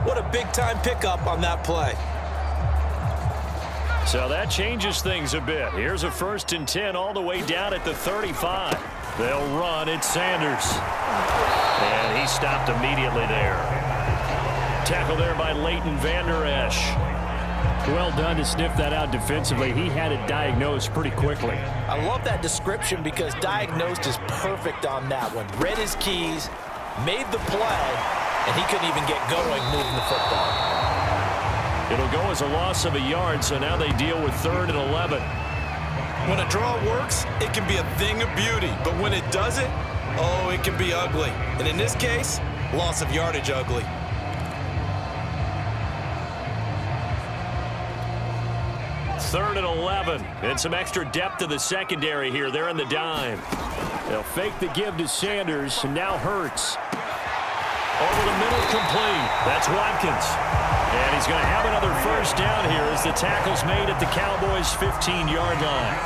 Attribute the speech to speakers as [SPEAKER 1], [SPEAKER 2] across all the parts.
[SPEAKER 1] What a big-time pickup on that play.
[SPEAKER 2] So that changes things a bit. Here's a 1st and 10 all the way down at the 35. They'll run. It's Sanders. And he stopped immediately there. Tackle there by Leighton Vander Esch.
[SPEAKER 3] Well done to sniff that out defensively. He had it diagnosed pretty quickly.
[SPEAKER 1] I love that description because diagnosed is perfect on that one. Read his keys, made the play, and he couldn't even get going moving the football.
[SPEAKER 2] It'll go as a loss of a yard, so now they deal with 3rd and 11.
[SPEAKER 1] When a draw works, it can be a thing of beauty. But when it doesn't, oh, it can be ugly. And in this case, loss of yardage ugly.
[SPEAKER 2] Third and 11, and some extra depth to the secondary here. They're in the dime.
[SPEAKER 3] They'll fake the give to Sanders, and now Hurts.
[SPEAKER 2] Over the middle, complete. That's Watkins. And he's going to have another 1st down here as the tackle's made at the Cowboys' 15-yard line.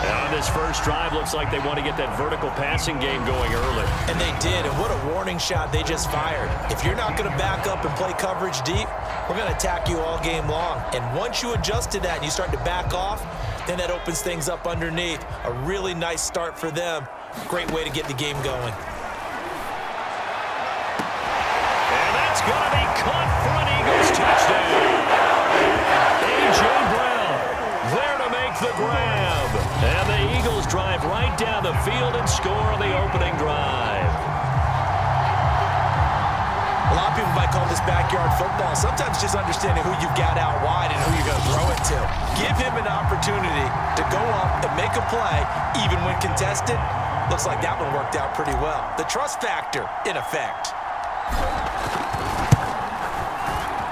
[SPEAKER 2] And on this first drive, looks like they want to get that vertical passing game going early.
[SPEAKER 1] And they did, and what a warning shot they just fired. If you're not going to back up and play coverage deep, we're going to attack you all game long. And once you adjust to that and you start to back off, then that opens things up underneath. A really nice start for them. Great way to get the game going.
[SPEAKER 2] And that's going to be caught for an Eagles touchdown. A.J. Brown there to make the grab. And the Eagles drive right down the field and score on the opening drive.
[SPEAKER 1] A lot of people might call this backyard football. Sometimes just understanding who you've got out wide and who you're going to throw it to. Give him an opportunity to go up and make a play, even when contested. Looks like that one worked out pretty well. The trust factor in effect.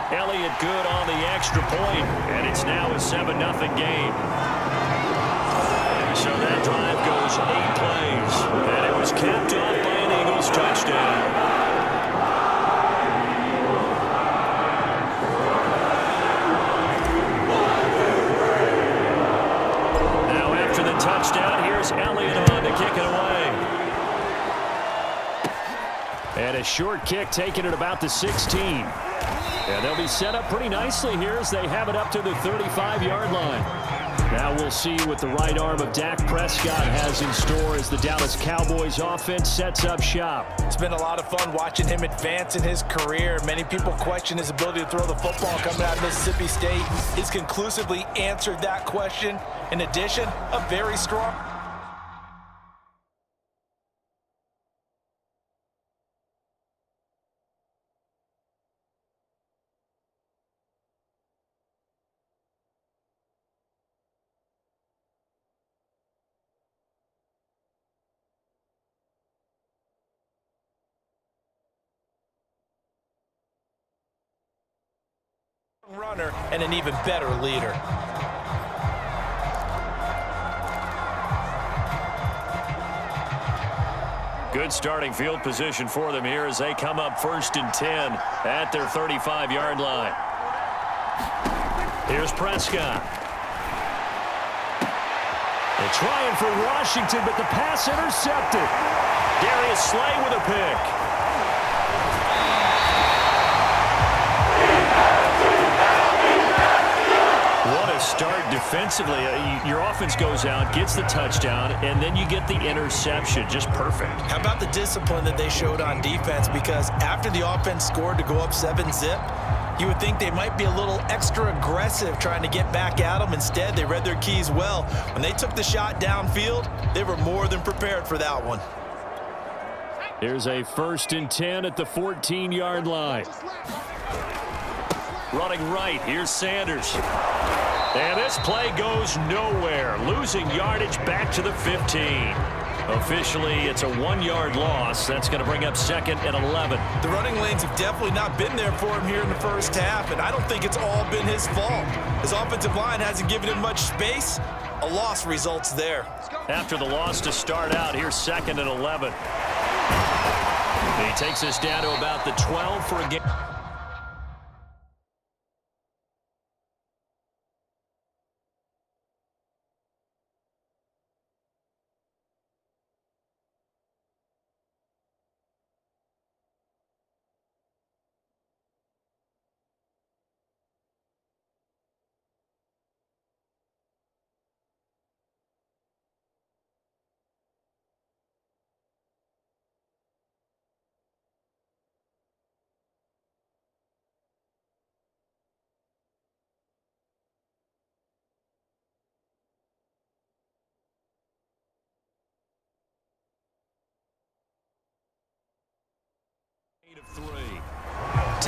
[SPEAKER 2] Elliott good on the extra point, and it's now a 7-0 game. So that drive goes 8 plays, and it was capped off by an Eagles touchdown. Touchdown. Here's Elliott on to kick it away. And a short kick taken at about the 16. And they'll be set up pretty nicely here as they have it up to the 35-yard line. Now we'll see what the right arm of Dak Prescott has in store as the Dallas Cowboys offense sets up shop.
[SPEAKER 1] It's been a lot of fun watching him advance in his career. Many people question his ability to throw the football coming out of Mississippi State. He's conclusively answered that question. In addition, a very strong runner and an even better leader.
[SPEAKER 2] Good starting field position for them here as they come up 1st and 10 at their 35-yard line. Here's Prescott. They're trying for Washington, but the pass intercepted. Darius Slay with a pick. What a start defensively. Your offense goes out, gets the touchdown, and then you get the interception. Just perfect.
[SPEAKER 1] How about the discipline that they showed on defense? Because after the offense scored to go up 7-zip, you would think they might be a little extra aggressive trying to get back at them. Instead, they read their keys well. When they took the shot downfield, they were more than prepared for that one.
[SPEAKER 3] Here's a 1st and 10 at the 14-yard line.
[SPEAKER 2] Running right, here's Sanders. And this play goes nowhere. Losing yardage back to the 15. Officially, it's a 1-yard loss. That's going to bring up 2nd and 11.
[SPEAKER 1] The running lanes have definitely not been there for him here in the first half, and I don't think it's all been his fault. His offensive line hasn't given him much space. A loss results there.
[SPEAKER 2] After the loss to start out, here's 2nd and 11. He takes us down to about the 12 for a game.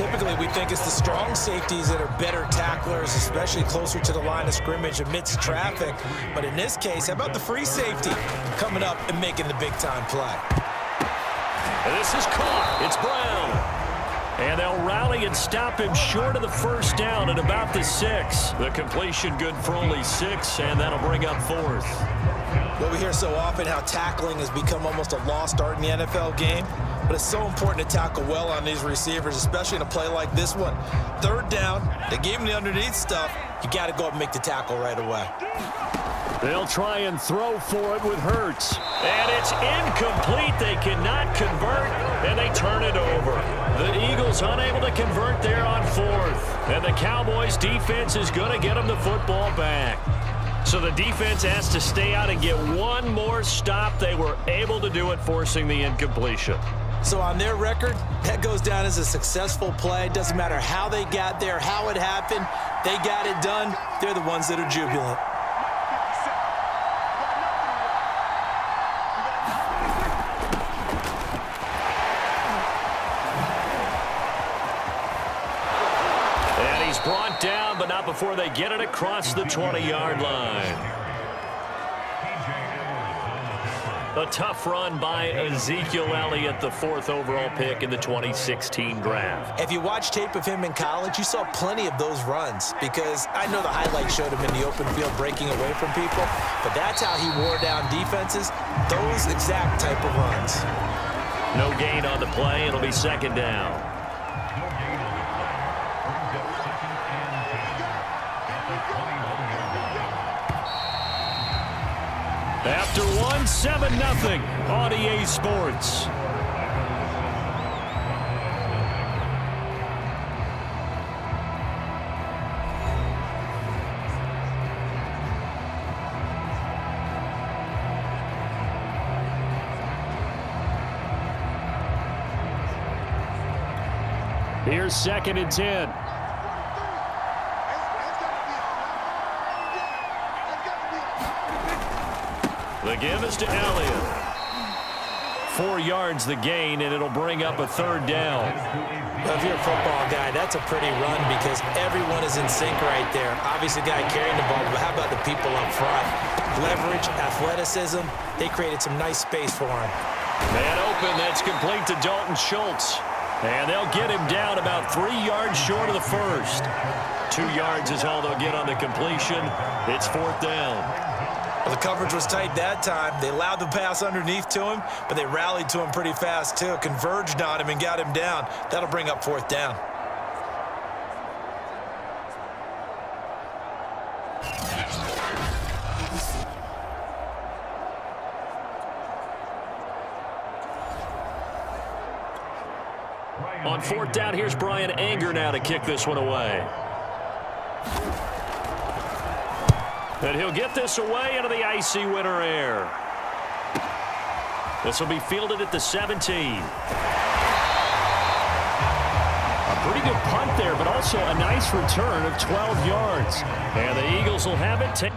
[SPEAKER 1] Typically, we think it's the strong safeties that are better tacklers, especially closer to the line of scrimmage amidst traffic. But in this case, how about the free safety coming up and making the big-time play?
[SPEAKER 2] And this is caught. It's Brown. And they'll rally and stop him short of the first down at about the 6. The completion good for only 6, and that'll bring up 4th.
[SPEAKER 1] Well, we hear so often how tackling has become almost a lost art in the NFL game, but it's so important to tackle well on these receivers, especially in a play like this one. 3rd down, they gave him the underneath stuff. You got to go up and make the tackle right away.
[SPEAKER 2] They'll try and throw for it with Hurts. And it's incomplete. They cannot convert, and they turn it over. The Eagles unable to convert there on 4th. And the Cowboys defense is going to get them the football back. So the defense has to stay out and get one more stop. They were able to do it, forcing the incompletion.
[SPEAKER 1] So on their record, that goes down as a successful play. Doesn't matter how they got there, how it happened. They got it done. They're the ones that are jubilant.
[SPEAKER 2] Brought down, but not before they get it across the 20-yard line. A tough run by Ezekiel Elliott, the 4th overall pick in the 2016 draft.
[SPEAKER 1] If you watch tape of him in college, you saw plenty of those runs, because I know the highlights showed him in the open field breaking away from people, but that's how he wore down defenses, those exact type of runs.
[SPEAKER 2] No gain on the play. It'll be 2nd down. After one, 7-0 on EA Sports. Here's 2nd and 10. The give is to Elliott. 4 yards the gain, and it'll bring up a 3rd down.
[SPEAKER 1] Well, if you're a football guy, that's a pretty run because everyone is in sync right there. Obviously, the guy carrying the ball, but how about the people up front? Leverage, athleticism, they created some nice space for him.
[SPEAKER 2] Man open, that's complete to Dalton Schultz. And they'll get him down about 3 yards short of the first. 2 yards is all they'll get on the completion. It's 4th down.
[SPEAKER 1] Well, the coverage was tight that time. They allowed the pass underneath to him, but they rallied to him pretty fast, too. Converged on him and got him down. That'll bring up 4th down.
[SPEAKER 2] On 4th down, here's Brian Anger now to kick this one away. And he'll get this away into the icy winter air. This will be fielded at the 17. A pretty good punt there, but also a nice return of 12 yards. And the Eagles will have it.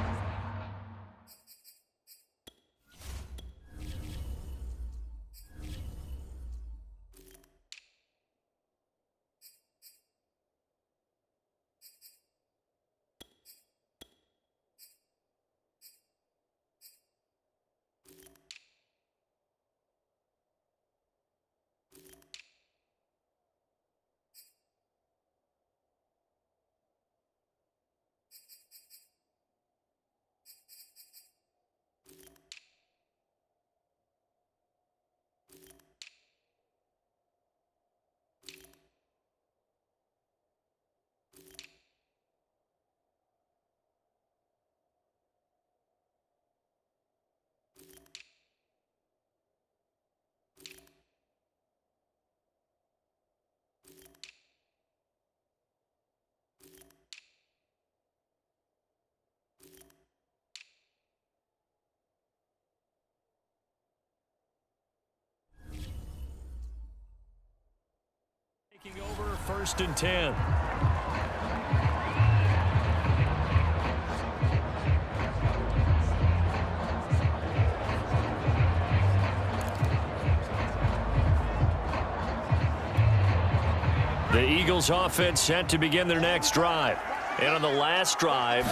[SPEAKER 2] Taking over 1st and 10. The Eagles offense set to begin their next drive. And on the last drive,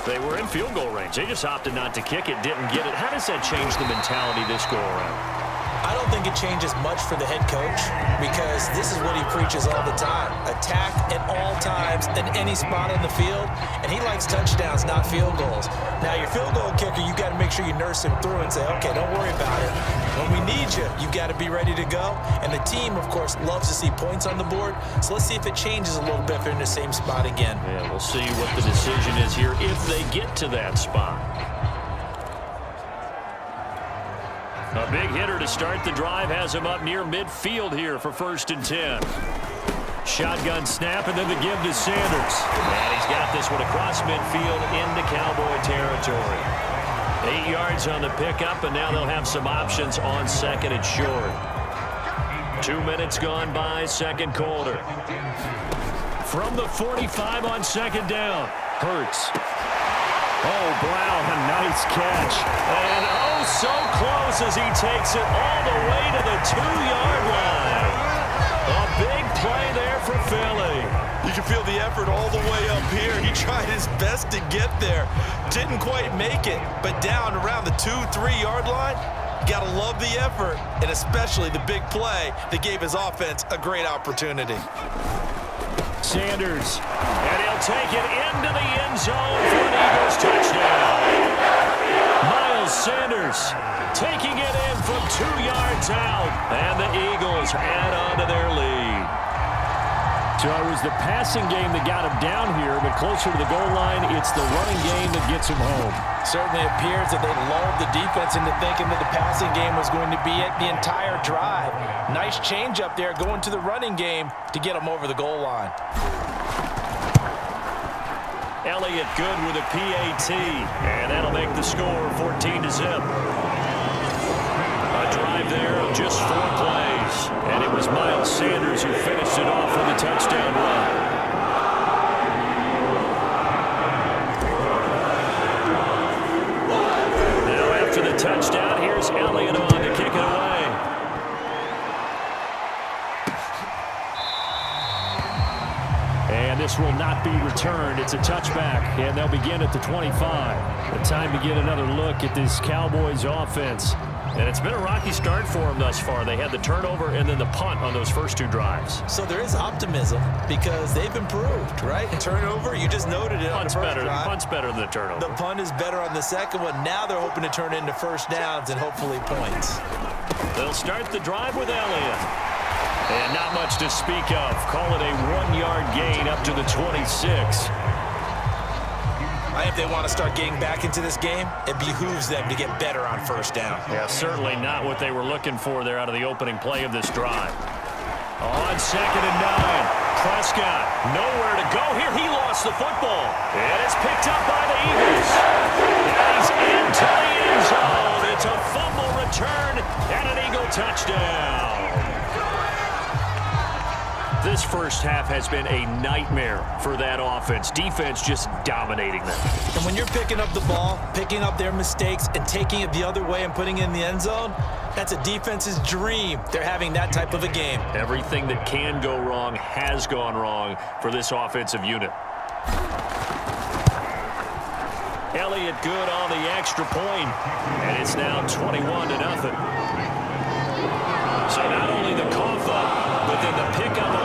[SPEAKER 2] they were in field goal range. They just opted not to kick it, didn't get it. How does that change the mentality this go around?
[SPEAKER 1] I don't think it changes much for the head coach because this is what he preaches all the time. Attack at all times in any spot on the field, and he likes touchdowns, not field goals. Now, your field goal kicker, you got to make sure you nurse him through and say, okay, don't worry about it. When we need you, you got to be ready to go. And the team, of course, loves to see points on the board, so let's see if it changes a little bit if they're in the same spot again.
[SPEAKER 2] Yeah, we'll see what the decision is here if they get to that spot. A big hitter to start the drive has him up near midfield here for 1st and 10. Shotgun snap and then the give to Sanders. And he's got this one across midfield into Cowboy territory. 8 yards on the pickup, and now they'll have some options on 2nd and short. 2 minutes gone by, 2nd quarter. From the 45 on 2nd down. Hurts. Oh, Brown, a nice catch. And oh, so close as he takes it all the way to the 2-yard line. A big play there for Philly.
[SPEAKER 1] You can feel the effort all the way up here. He tried his best to get there. Didn't quite make it, but down around the 2-3-yard line, you got to love the effort, and especially the big play that gave his offense a great opportunity.
[SPEAKER 2] Sanders, and he'll take it into the end zone for an Eagles touchdown. Miles Sanders taking it in from 2 yards out, and the Eagles add on to their lead.
[SPEAKER 3] So it was the passing game that got him down here, but closer to the goal line, it's the running game that gets him home.
[SPEAKER 1] Certainly appears that they lulled the defense into thinking that the passing game was going to be it the entire drive. Nice change up there going to the running game to get them over the goal line.
[SPEAKER 2] Elliott good with a PAT, and that'll make the score 14-0. A drive there of just 4 plays, and it was Miles Sanders who finished it off with a touchdown run. Now after the touchdown, here's Elliott on to kick it away.
[SPEAKER 3] And this will not be returned. It's a touchback, and they'll begin at the 25. The time to get another look at this Cowboys offense.
[SPEAKER 2] And it's been a rocky start for them thus far. They had the turnover and then the punt on those first 2 drives.
[SPEAKER 1] So there is optimism because they've improved, right? Turnover, you just noted it on the first drive.
[SPEAKER 2] Punt's better than the turnover.
[SPEAKER 1] The punt is better on the second one. Now they're hoping to turn into first downs and hopefully points.
[SPEAKER 2] They'll start the drive with Elliott. And not much to speak of. Call it a 1-yard gain up to the 26.
[SPEAKER 1] If they want to start getting back into this game, it behooves them to get better on first down.
[SPEAKER 2] Yeah, certainly not what they were looking for there out of the opening play of this drive. On 2nd and 9, Prescott nowhere to go here. He lost the football. And it's picked up by the Eagles. And he's into the end zone. It's a fumble return and an Eagle touchdown. This first half has been a nightmare for that offense. Defense just dominating them.
[SPEAKER 1] And when you're picking up the ball, picking up their mistakes, and taking it the other way and putting it in the end zone, that's a defense's dream. They're having that type of a game.
[SPEAKER 2] Everything that can go wrong has gone wrong for this offensive unit. Elliott good on the extra point, and it's now 21-0. So not only the cough up, but then the pickup